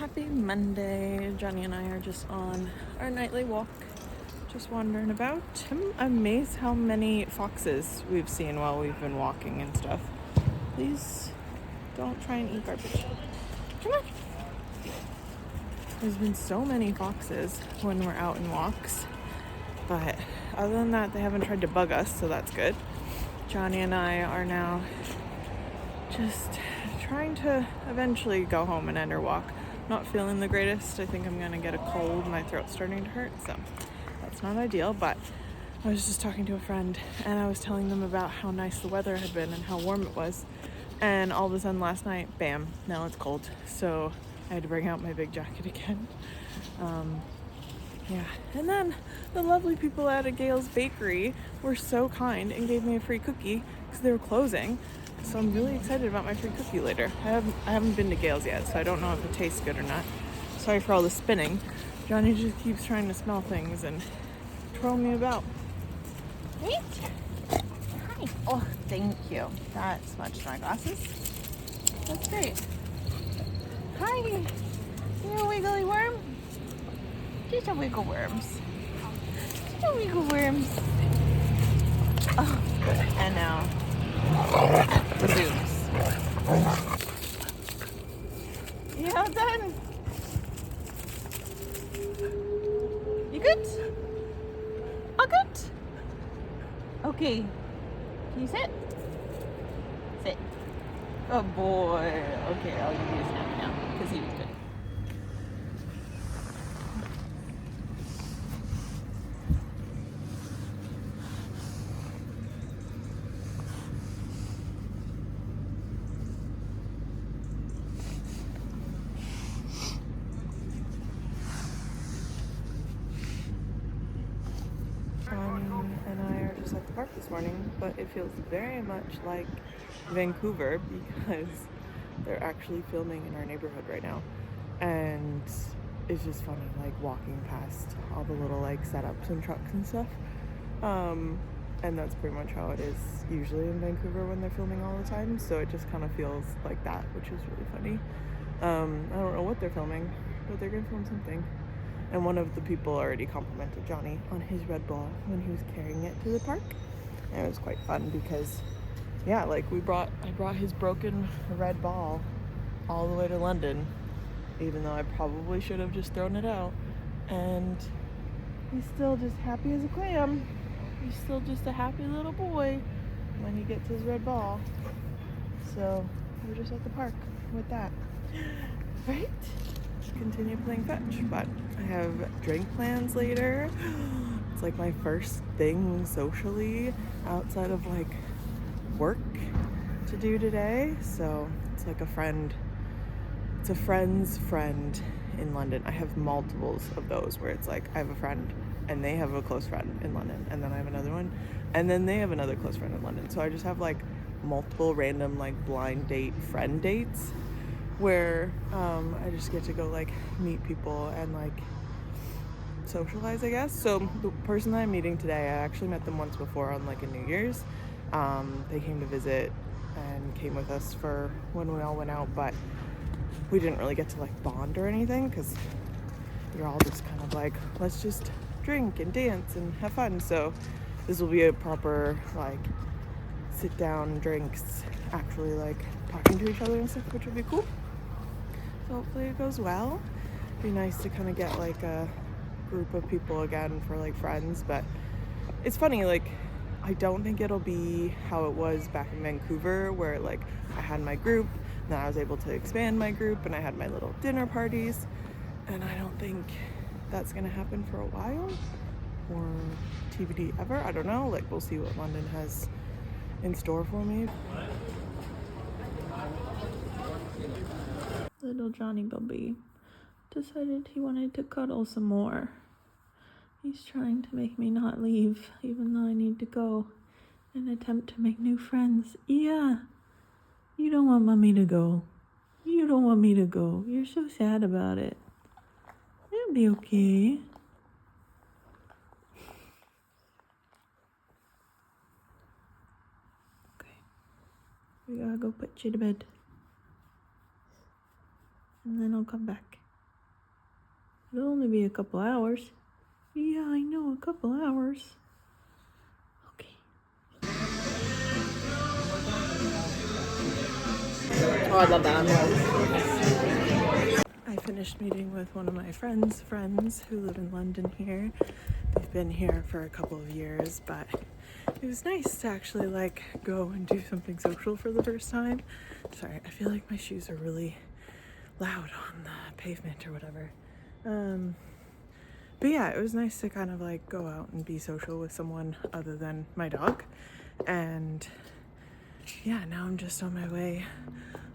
Happy Monday. Johnny and I are just on our nightly walk, just wandering about. I'm amazed how many foxes we've seen while we've been walking and stuff. Please don't try and eat garbage. Come on. There's been so many foxes when we're out in walks, but other than that, they haven't tried to bug us, so that's good. Johnny and I are now just trying to eventually go home and end our walk. Not feeling the greatest. I think I'm gonna get a cold. My throat's starting to hurt, so that's not ideal. But I was just talking to a friend and I was telling them about how nice the weather had been and how warm it was. And all of a sudden last night, bam, now it's cold. So I had to bring out my big jacket again. Yeah, and then the lovely people at a Gail's Bakery were so kind and gave me a free cookie because they were closing. So I'm really excited about my free cookie later. I haven't been to Gail's yet, so I don't know if it tastes good or not. Sorry for all the spinning. Johnny just keeps trying to smell things and twirl me about. Wait. Hi. Oh, thank you. That smudged my glasses. That's great. Hi. You a wiggly worm? Just a wiggle worms. Just a wiggle worms. Oh, and now the zooms. You all done? You good? All good? Okay. Can you sit? Sit. Oh boy. Okay, I'll give you a snap now because he was good. And I are just at the park this morning, but it feels very much like Vancouver because they're actually filming in our neighborhood right now. And it's just funny, like walking past all the little like setups and trucks and stuff. And that's pretty much how it is usually in Vancouver when they're filming all the time. So it just kind of feels like that, which is really funny. I don't know what they're filming, but they're gonna film something. And one of the people already complimented Johnny on his red ball when he was carrying it to the park. And it was quite fun because, yeah, like I brought his broken red ball all the way to London, even though I probably should have just thrown it out. And he's still just happy as a clam. He's still just a happy little boy when he gets his red ball. So we're just at the park with that, right? Continue playing fetch, but I have drink plans later. It's like my first thing socially outside of like work to do today. So it's like it's a friend's friend in London. I have multiples of those where it's like I have a friend and they have a close friend in London, and then I have another one, and then they have another close friend in London. So I just have like multiple random like blind date friend dates where I just get to go like meet people and like socialize, I guess. So the person that I'm meeting today, I actually met them once before on like a New Year's. They came to visit and came with us for when we all went out, but we didn't really get to like bond or anything because you're all just kind of like, let's just drink and dance and have fun. So this will be a proper like sit down drinks, actually like talking to each other and stuff, which would be cool. So hopefully it goes well. Be nice to kind of get like a group of people again for like friends, but it's funny, like I don't think it'll be how it was back in Vancouver where like I had my group and then I was able to expand my group and I had my little dinner parties, and I don't think that's gonna happen for a while or TBD ever. I don't know, like we'll see what London has in store for me. Little Johnny Bubby decided he wanted to cuddle some more. He's trying to make me not leave, even though I need to go and attempt to make new friends. Yeah, you don't want mommy to go. You don't want me to go. You're so sad about it. It'll be okay. Okay, we gotta go put you to bed. And then I'll come back. It'll only be a couple hours. Yeah, I know, a couple hours. Okay. Oh, I love that. I finished meeting with one of my friends who live in London here. They've been here for a couple of years, but it was nice to actually like go and do something social for the first time. Sorry, I feel like my shoes are really loud on the pavement or whatever. But yeah, it was nice to kind of like go out and be social with someone other than my dog. And yeah, now I'm just on my way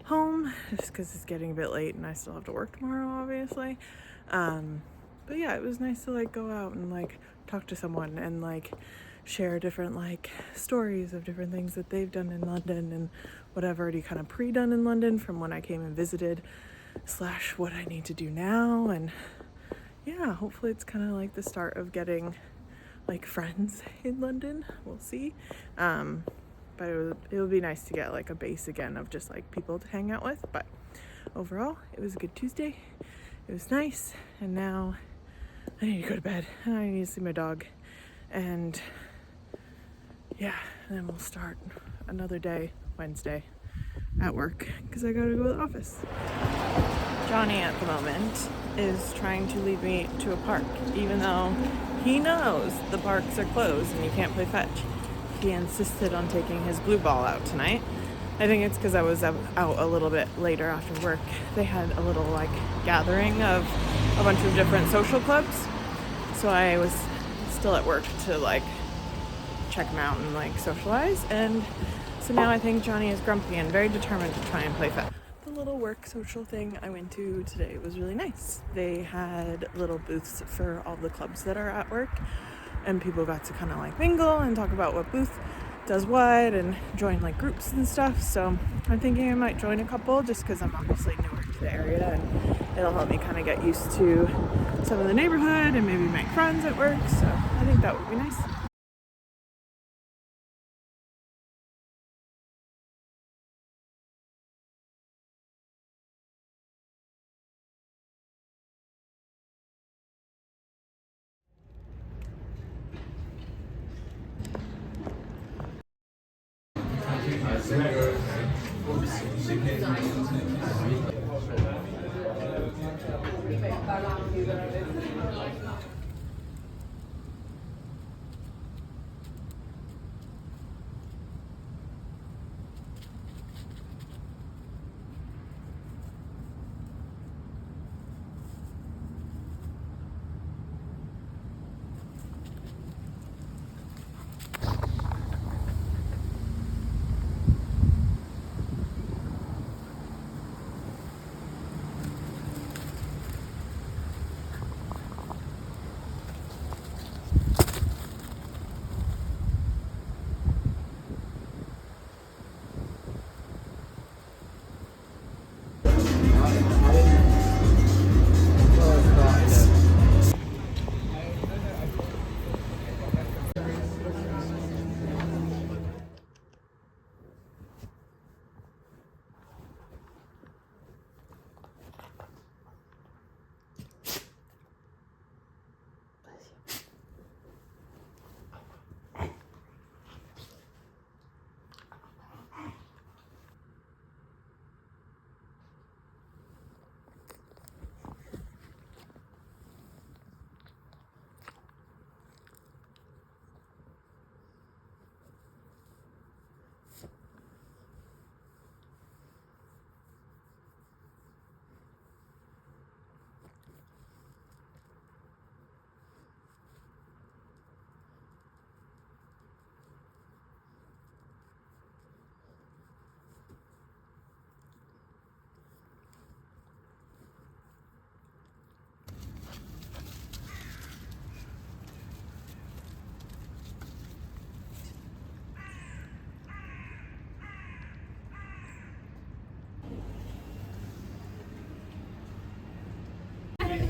home just because it's getting a bit late and I still have to work tomorrow, obviously. But yeah, it was nice to like go out and like talk to someone and like share different like stories of different things that they've done in London and what I've already kind of pre-done in London from when I came and visited / what I need to do now. And yeah, hopefully it's kind of like the start of getting like friends in London. We'll see. But it would be nice to get like a base again of just like people to hang out with. But overall, it was a good Tuesday. It was nice. And now I need to go to bed and I need to see my dog. And yeah, and then we'll start another day, Wednesday, at work because I gotta go to the office. Johnny at the moment is trying to lead me to a park, even though he knows the parks are closed and you can't play fetch. He insisted on taking his blue ball out tonight. I think it's because I was out a little bit later after work. They had a little like gathering of a bunch of different social clubs, so I was still at work to like check them out and like socialize. And so now I think Johnny is grumpy and very determined to try and play fetch. The little work social thing I went to today was really nice. They had little booths for all the clubs that are at work, and people got to kind of like mingle and talk about what booth does what and join like groups and stuff. So I'm thinking I might join a couple just because I'm obviously newer to the area and it'll help me kind of get used to some of the neighborhood and maybe make friends at work. So I think that would be nice.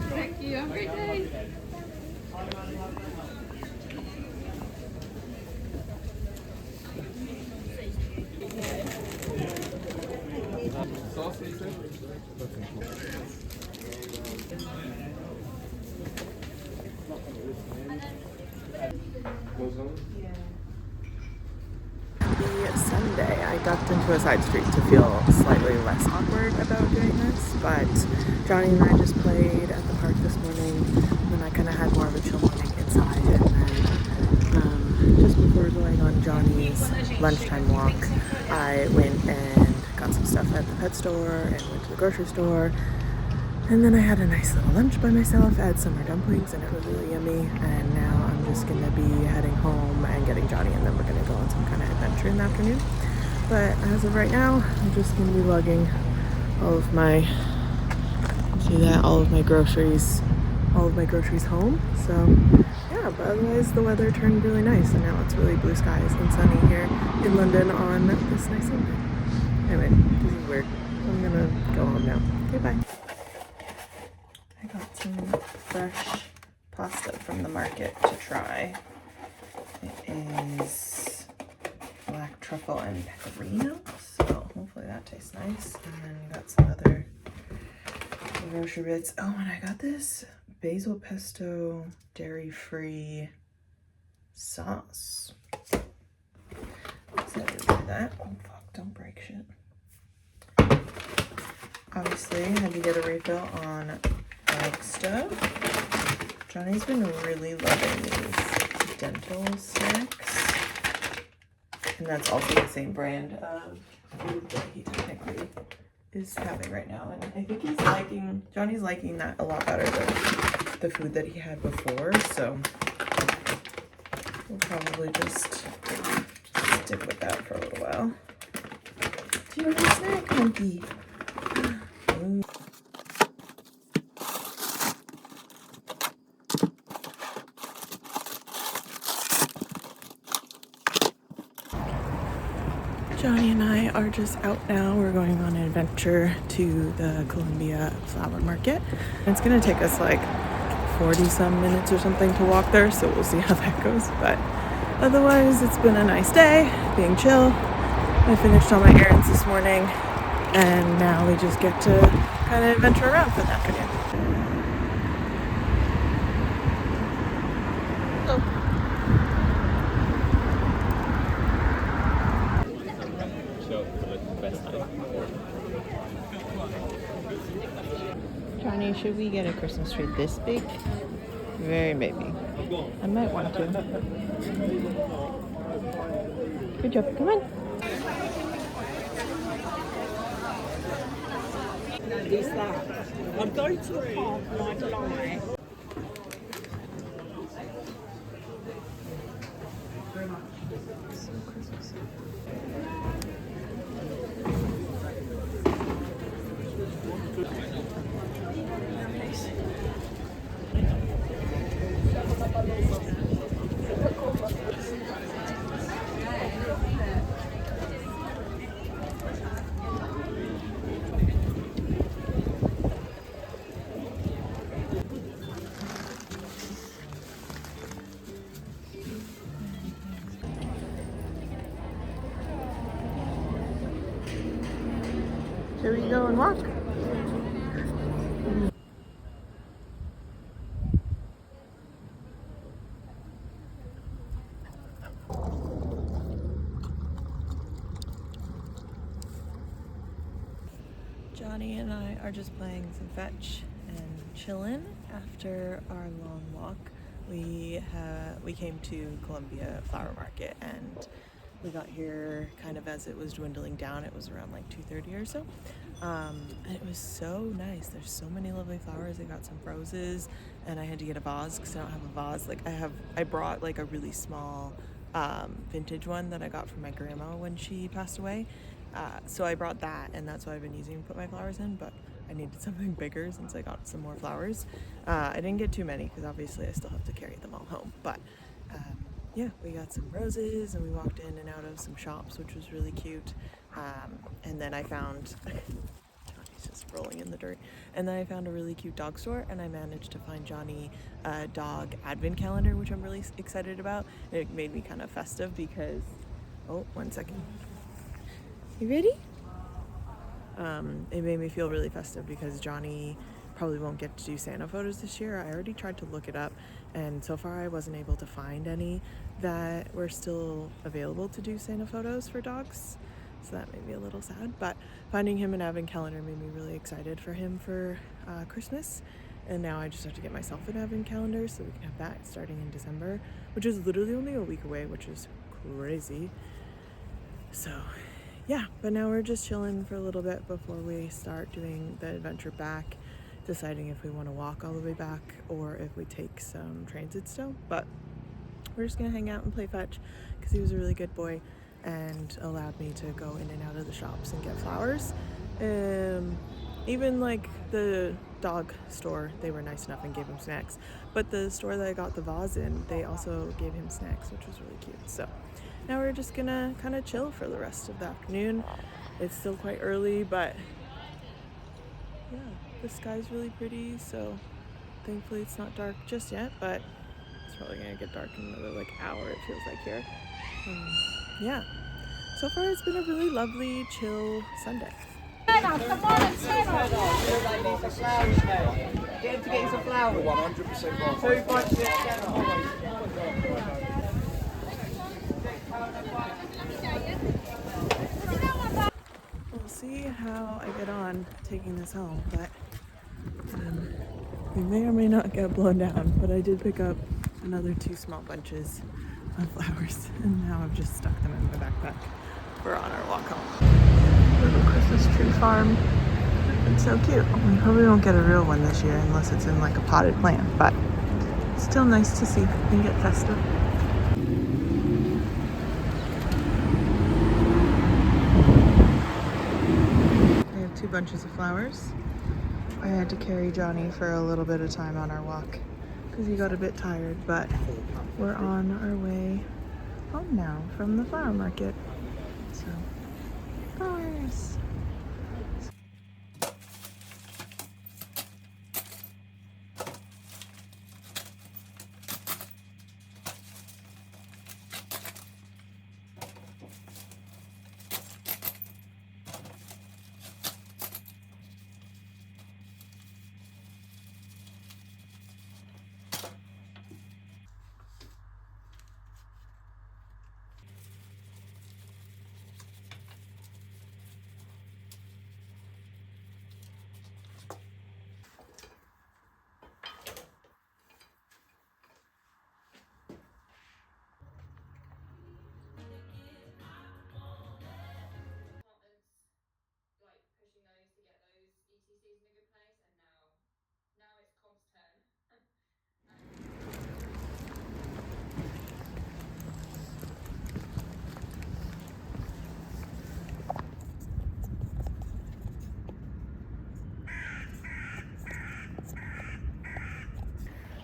Thank you. Have a great day. Happy Sunday. I ducked into a side street to feel slightly less awkward about doing this, but Johnny and I just played at the park this morning, and then I kind of had more of a chill morning inside, and then just before going on Johnny's lunchtime walk, I went and got some stuff at the pet store and went to the grocery store. And then I had a nice little lunch by myself, had summer dumplings, and it was really yummy. And now I'm just gonna be heading home and getting Johnny, and then we're gonna go on some kind of adventure in the afternoon. But as of right now, I'm just gonna be lugging all of my, see that, all of my groceries home. So yeah, but otherwise the weather turned really nice, and now it's really blue skies and sunny here in London on this nice Sunday. Anyway, this is weird. I'm gonna go home now. Okay, bye. I got some fresh pasta from the market to try. It is black truffle and pecorino, so hopefully that tastes nice. And then we got some other grocery bits. Oh, and I got this basil pesto dairy-free sauce. Excited to do that. Oh fuck, don't break shit. Obviously, I had to get a refill on egg stuff. Johnny's been really loving these dental snacks. And that's also the same brand of food that he technically is having right now. And I think Johnny's liking that a lot better than the food that he had before. So we'll probably just stick with that for a little while. Do you want a snack, monkey? Ooh. Johnny and I are just out now. We're going on an adventure to the Columbia Flower Market. It's gonna take us like 40 some minutes or something to walk there, so we'll see how that goes. But otherwise, it's been a nice day, being chill. I finished all my errands this morning, and now we just get to kind of adventure around for the afternoon. Johnny, should we get a Christmas tree this big? Very maybe. I might want to. Good job. Come on. I'd go to the park and I'd lie. Should we go and walk? Johnny and I are just playing some fetch and chillin' after our long walk. We came to Columbia Flower Market, and we got here kind of as it was dwindling down. It was around like 2:30 or so. And it was so nice. There's so many lovely flowers. I got some roses, and I had to get a vase because I don't have a vase. Like I brought like a really small vintage one that I got from my grandma when she passed away. So I brought that, and that's what I've been using to put my flowers in, but I needed something bigger since I got some more flowers. I didn't get too many because obviously I still have to carry them all home, but yeah, we got some roses, and we walked in and out of some shops, which was really cute. And then I found, Johnny's just rolling in the dirt, and then I found a really cute dog store, and I managed to find Johnny a dog advent calendar, which I'm really excited about. And it made me kind of festive because, oh, 1 second. You ready? It made me feel really festive because Johnny probably won't get to do Santa photos this year. I already tried to look it up, and so far I wasn't able to find any that were still available to do Santa photos for dogs. So that made me a little sad, but finding him an advent calendar made me really excited for him for Christmas. And now I just have to get myself an advent calendar so we can have that starting in December, which is literally only a week away, which is crazy. So yeah, but now we're just chilling for a little bit before we start doing the adventure back, deciding if we want to walk all the way back or if we take some transit still. But we're just gonna hang out and play fetch because he was a really good boy and allowed me to go in and out of the shops and get flowers. Even like the dog store, they were nice enough and gave him snacks. But the store that I got the vase in, they also gave him snacks, which was really cute. So now we're just gonna kind of chill for the rest of the afternoon. It's still quite early, but yeah, the sky's really pretty. So thankfully it's not dark just yet, but it's probably gonna get dark in another like hour, it feels like here. Yeah, so far it's been a really lovely, chill Sunday. Come on and Santa. Get him to get you some flowers. 100% Two bunches of We'll see how I get on taking this home, but we may or may not get blown down. But I did pick up another 2 small bunches of flowers, and now I've just stuck them in my backpack. We're on our walk home. Little Christmas tree farm. It's so cute. We probably won't get a real one this year unless it's in like a potted plant, but it's still nice to see and get festive. I have 2 bunches of flowers. I had to carry Johnny for a little bit of time on our walk because he got a bit tired, but we're on our way home now from the flower market. So, flowers.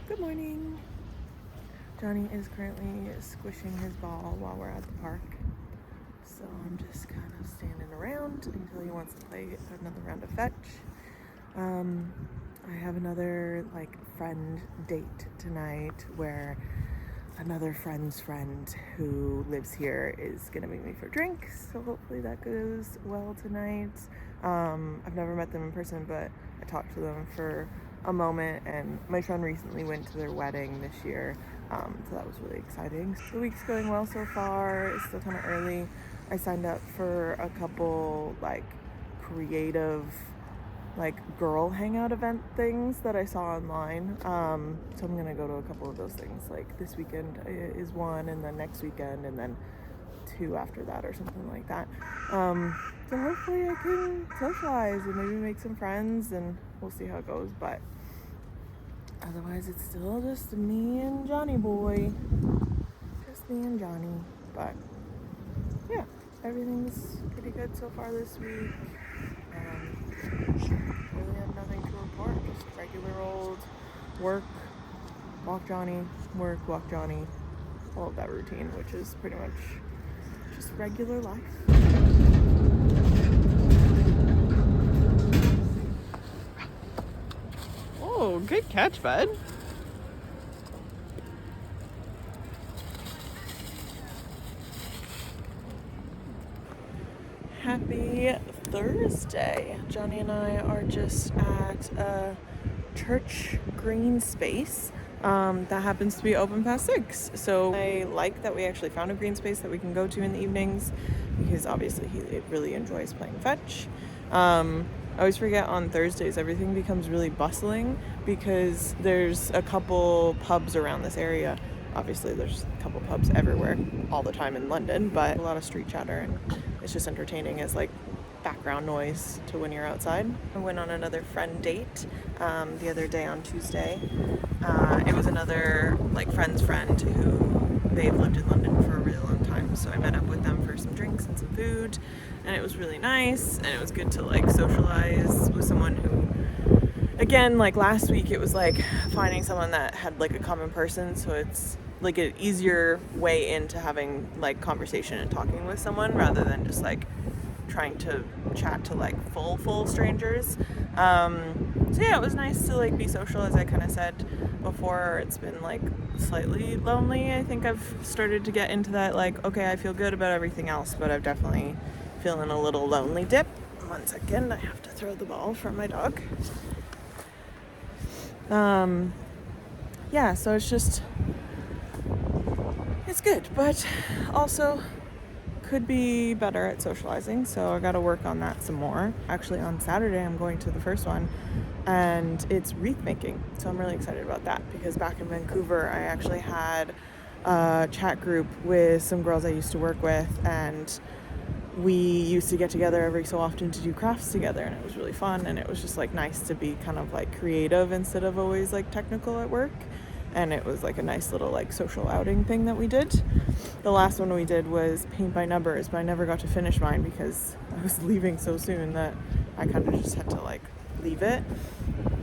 Good morning. Johnny is currently squishing his ball while we're at the park. So I'm just kind of standing around until he wants to play another round of fetch. I have another like friend date tonight where another friend's friend who lives here is gonna meet me for drinks. So hopefully that goes well tonight. I've never met them in person, but I talked to them for a moment, and my friend recently went to their wedding this year, so that was really exciting. The week's going well so far. It's still kind of early. I signed up for a couple like creative like girl hangout event things that I saw online, so I'm gonna go to a couple of those things. Like this weekend is one, and then next weekend, and then 2 after that or something like that. So hopefully I can socialize and maybe make some friends, and we'll see how it goes. But otherwise it's still just me and Johnny boy. Just me and Johnny. But yeah, everything's pretty good so far this week. Really have nothing to report. Just regular old work, walk Johnny, work, walk Johnny. All of that routine, which is pretty much just regular life. Oh, good catch, bud. Happy Thursday. Johnny and I are just at a church green space that happens to be open past 6. So I like that we actually found a green space that we can go to in the evenings, because obviously he really enjoys playing fetch. I always forget on Thursdays everything becomes really bustling because there's a couple pubs around this area. Obviously there's a couple pubs everywhere all the time in London, but a lot of street chatter, and it's just entertaining as like background noise to when you're outside. I went on another friend date the other day on Tuesday. It was another like friend's friend who they've lived in London for a really long time, so I met up with them for some drinks and some food, and it was really nice, and it was good to like socialize with someone who, again, like last week it was like finding someone that had like a common person, so it's like an easier way into having like conversation and talking with someone rather than just like trying to chat to like full strangers. So yeah, it was nice to like be social. As I kind of said before, it's been like slightly lonely. I think I've started to get into that like, okay, I feel good about everything else, but I've definitely feeling a little lonely dip. 1 second, I have to throw the ball for my dog. Yeah, so it's good, but also could be better at socializing, so I gotta work on that some more. Actually, on Saturday I'm going to the first one, and it's wreath making, so I'm really excited about that, because back in Vancouver I actually had a chat group with some girls I used to work with, and we used to get together every so often to do crafts together, and it was really fun, and it was just like nice to be kind of like creative instead of always like technical at work. And it was like a nice little like social outing thing that we did. The last one we did was paint by numbers, but I never got to finish mine because I was leaving so soon that I kind of just had to like leave it.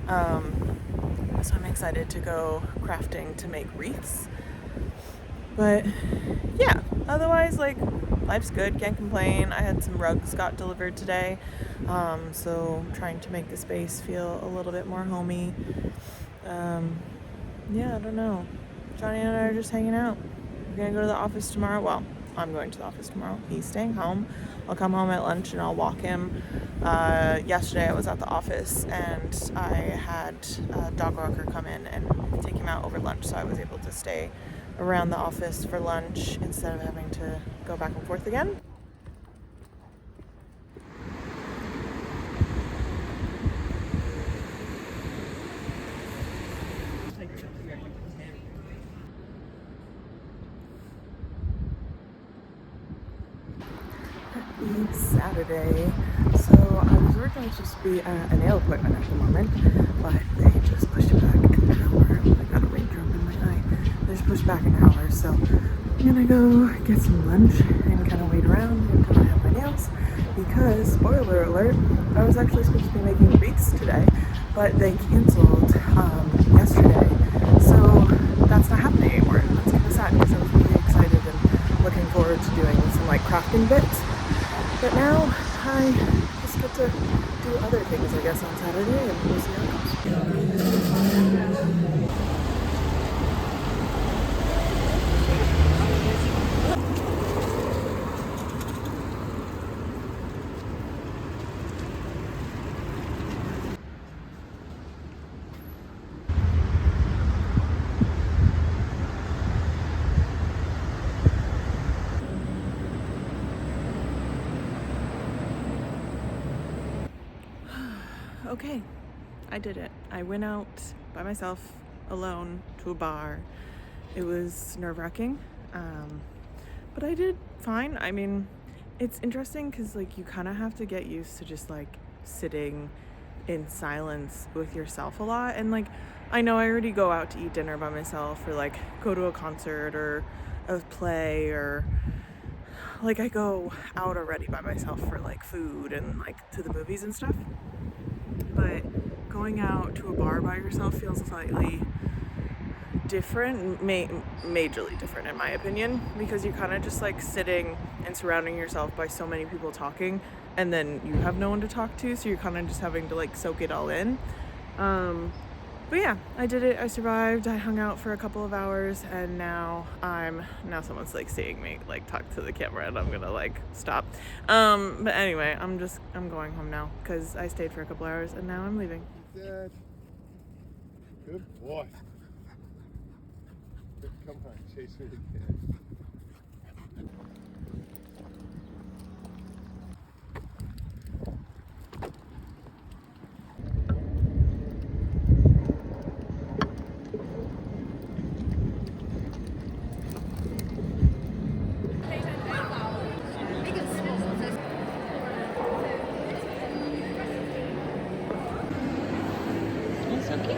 So I'm excited to go crafting to make wreaths. But yeah, otherwise like life's good, can't complain. I had some rugs got delivered today, so I'm trying to make the space feel a little bit more homey. Yeah, I don't know. Johnny and I are just hanging out. We're gonna go to the office tomorrow. Well, I'm going to the office tomorrow. He's staying home. I'll come home at lunch and I'll walk him. Yesterday I was at the office and I had a dog walker come in and take him out over lunch, so I was able to stay around the office for lunch instead of having to go back and forth again. Saturday. So I was originally supposed to be at a nail appointment at the moment, but they just pushed it back an hour. I got a raindrop in my eye. They just pushed back an hour, so I'm gonna go get some lunch and kind of wait around until I have my nails, because, spoiler alert, I was actually supposed to be making wreaths today, but they canceled yesterday, so that's not happening anymore. That's kind of sad because I was really excited and looking forward to doing some like crafting bits. But now I just get to do other things, I guess, on Saturday, and we'll see how it goes. Okay, I did it. I went out by myself, alone, to a bar. It was nerve-wracking, but I did fine. I mean, it's interesting because like you kind of have to get used to just like sitting in silence with yourself a lot. And like, I know I already go out to eat dinner by myself, or like go to a concert or a play, or like I go out already by myself for like food and like to the movies and stuff. But going out to a bar by yourself feels slightly different, majorly different in my opinion, because you're kind of just like sitting and surrounding yourself by so many people talking, and then you have no one to talk to, so you're kind of just having to like soak it all in. But yeah, I did it. I survived. I hung out for a couple of hours, and now someone's like seeing me like talk to the camera, and I'm gonna like stop. But anyway, I'm going home now because I stayed for a couple hours and now I'm leaving. Good boy. Come on, chase me again. It's so cute.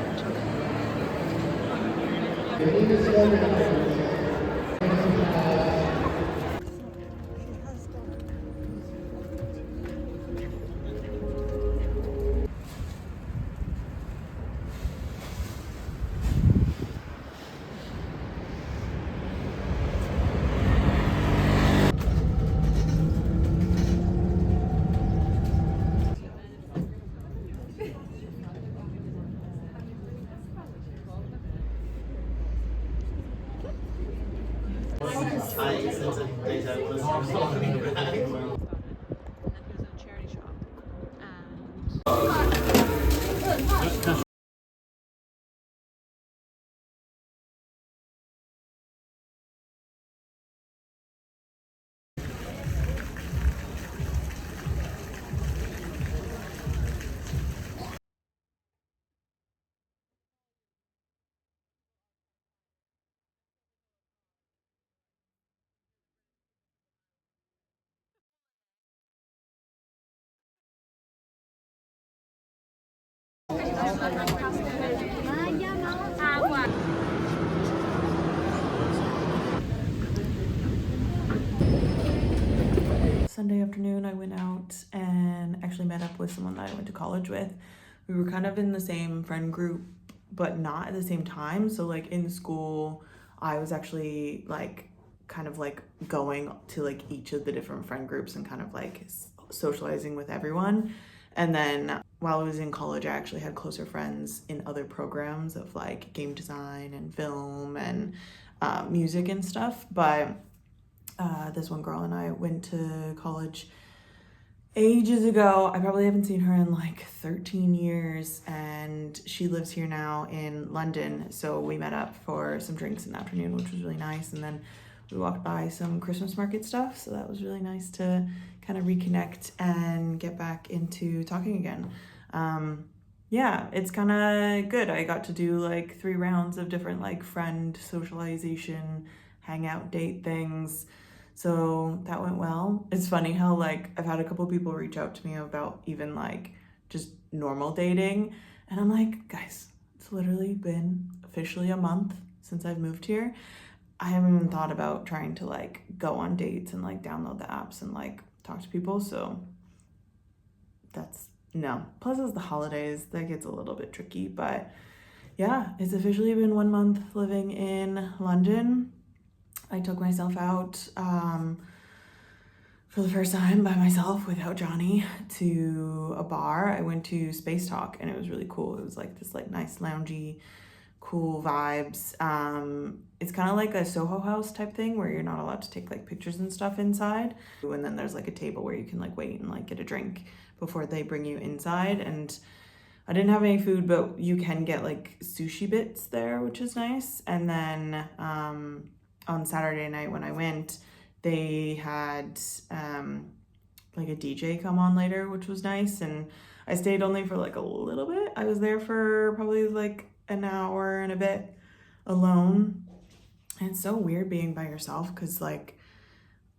Sunday afternoon, I went out and actually met up with someone that I went to college with. We were kind of in the same friend group, but not at the same time. So like in school, I was actually like kind of like going to like each of the different friend groups and kind of like socializing with everyone. And then while I was in college, I actually had closer friends in other programs of like game design and film and music and stuff. But this one girl and I went to college ages ago. I probably haven't seen her in like 13 years, and she lives here now in London. So we met up for some drinks in the afternoon, which was really nice. And then we walked by some Christmas market stuff. So that was really nice to kind of reconnect and get back into talking again. Yeah, it's kind of good. I got to do like 3 rounds of different like friend socialization, hangout date things. So that went well. It's funny how like I've had a couple people reach out to me about even like just normal dating. And I'm like, guys, it's literally been officially a month since I've moved here. I haven't even thought about trying to like go on dates and like download the apps and like talk to people. So that's no. Plus it's the holidays. That gets a little bit tricky. But yeah, it's officially been 1 month living in London. I took myself out for the first time by myself without Johnny to a bar. I went to Space Talk and it was really cool. It was like this like nice loungy, cool vibes. It's kind of like a Soho House type thing where you're not allowed to take like pictures and stuff inside. And then there's like a table where you can like wait and like get a drink before they bring you inside. And I didn't have any food, but you can get like sushi bits there, which is nice. And then on Saturday night when I went, they had like a DJ come on later, which was nice. And I stayed only for like a little bit. I was there for probably like an hour and a bit alone. And it's so weird being by yourself because like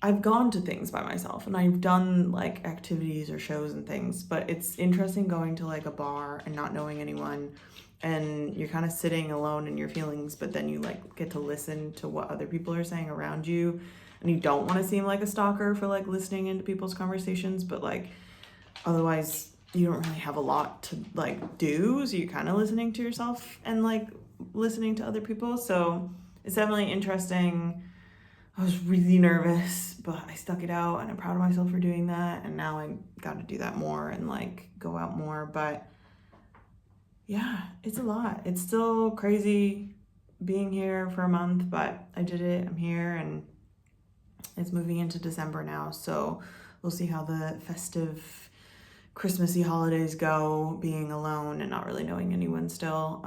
I've gone to things by myself and I've done like activities or shows and things, but it's interesting going to like a bar and not knowing anyone and you're kind of sitting alone in your feelings, but then you like get to listen to what other people are saying around you, and you don't want to seem like a stalker for like listening into people's conversations, but like otherwise you don't really have a lot to like do, so you're kind of listening to yourself and like listening to other people. So it's definitely interesting. I was really nervous, but I stuck it out and I'm proud of myself for doing that, and now I got to do that more and like go out more. But yeah, it's a lot. It's still crazy being here for a month, but I did it. I'm here and it's moving into December now. So we'll see how the festive Christmassy holidays go, being alone and not really knowing anyone still.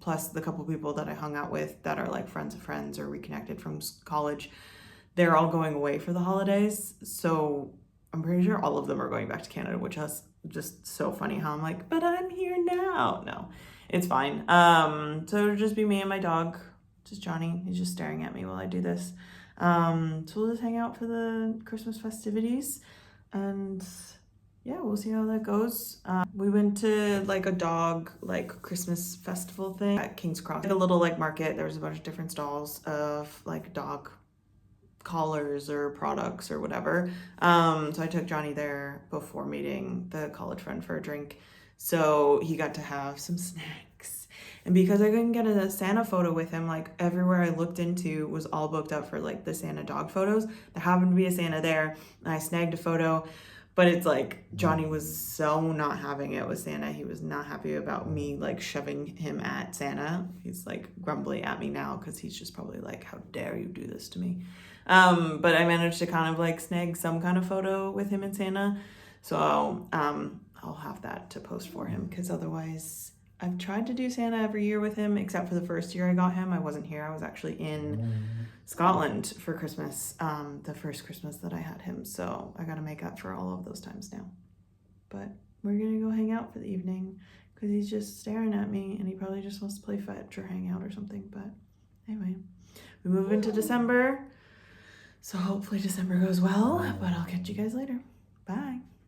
Plus the couple people that I hung out with that are like friends of friends or reconnected from college, they're all going away for the holidays. So I'm pretty sure all of them are going back to Canada, which is just so funny how I'm like, but I'm here now. No, it's fine. So it'll just be me and my dog, just Johnny. He's just staring at me while I do this. So we'll just hang out for the Christmas festivities, and yeah, we'll see how that goes. We went to like a dog like Christmas festival thing at King's Cross, like a little like market. There was a bunch of different stalls of like dog collars or products or whatever. So I took Johnny there before meeting the college friend for a drink, so he got to have some snacks. And because I couldn't get a Santa photo with him, like everywhere I looked into was all booked up for like the Santa dog photos. There happened to be a Santa there, and I snagged a photo. But it's like Johnny was so not having it with Santa. He was not happy about me like shoving him at Santa. He's like grumbly at me now because he's just probably like, how dare you do this to me? But I managed to kind of like snag some kind of photo with him and Santa. So I'll have that to post for him, because otherwise I've tried to do Santa every year with him, except for the first year I got him. I wasn't here. I was actually in Scotland for Christmas, the first Christmas that I had him. So I got to make up for all of those times now. But we're going to go hang out for the evening because he's just staring at me and he probably just wants to play fetch or hang out or something. But anyway, we move into December. So hopefully December goes well, but I'll catch you guys later. Bye.